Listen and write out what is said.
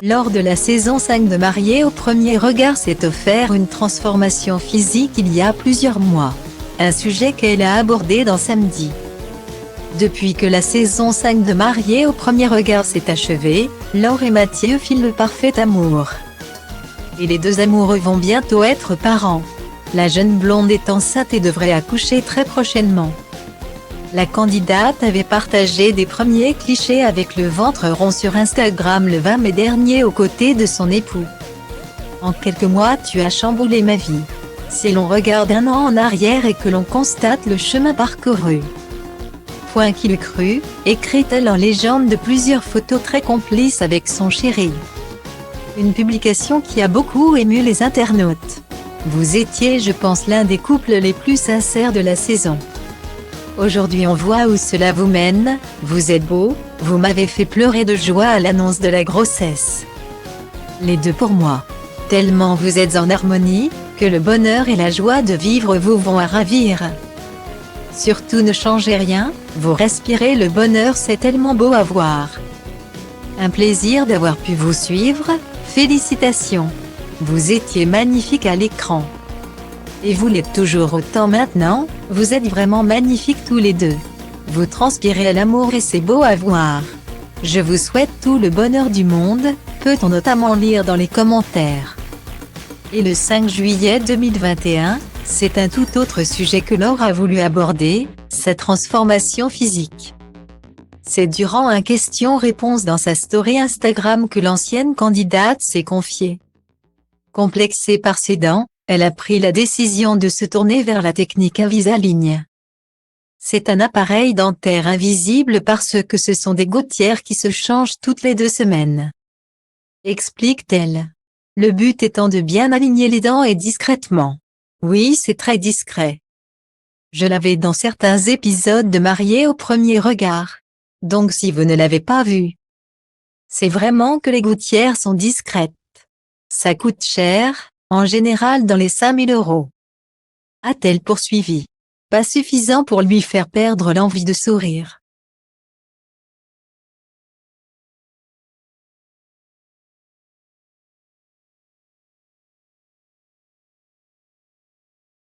Lors de la saison 5 de Mariés au premier regard s'est offert une transformation physique il y a plusieurs mois. Un sujet qu'elle a abordé dans Samedi. Depuis que la saison 5 de Mariés au premier regard s'est achevée, Laure et Mathieu filent le parfait amour. Et les deux amoureux vont bientôt être parents. La jeune blonde est enceinte et devrait accoucher très prochainement. La candidate avait partagé des premiers clichés avec le ventre rond sur Instagram le 20 mai dernier aux côtés de son époux. En quelques mois tu as chamboulé ma vie. Si l'on regarde un an en arrière et que l'on constate le chemin parcouru. Point qui l'eût cru, écrit-elle en légende de plusieurs photos très complices avec son chéri. Une publication qui a beaucoup ému les internautes. Vous étiez, je pense, l'un des couples les plus sincères de la saison. Aujourd'hui on voit où cela vous mène, vous êtes beau, vous m'avez fait pleurer de joie à l'annonce de la grossesse. Les deux pour moi. Tellement vous êtes en harmonie, que le bonheur et la joie de vivre vous vont à ravir. Surtout ne changez rien, vous respirez le bonheur, c'est tellement beau à voir. Un plaisir d'avoir pu vous suivre, félicitations. Vous étiez magnifique à l'écran. Et vous l'êtes toujours autant maintenant, vous êtes vraiment magnifiques tous les deux. Vous transpirez à l'amour et c'est beau à voir. Je vous souhaite tout le bonheur du monde, peut-on notamment lire dans les commentaires. Et le 5 juillet 2021, c'est un tout autre sujet que Laure a voulu aborder, sa transformation physique. C'est durant un question-réponse dans sa story Instagram que l'ancienne candidate s'est confiée. Complexée par ses dents, elle a pris la décision de se tourner vers la technique Invisalign. C'est un appareil dentaire invisible parce que ce sont des gouttières qui se changent toutes les 2 semaines. Explique-t-elle. Le but étant de bien aligner les dents et discrètement. Oui, c'est très discret. Je l'avais dans certains épisodes de Mariés au premier regard. Donc si vous ne l'avez pas vu. C'est vraiment que les gouttières sont discrètes. Ça coûte cher, en général dans les 5 000 €. A-t-elle poursuivi. Pas suffisant pour lui faire perdre l'envie de sourire.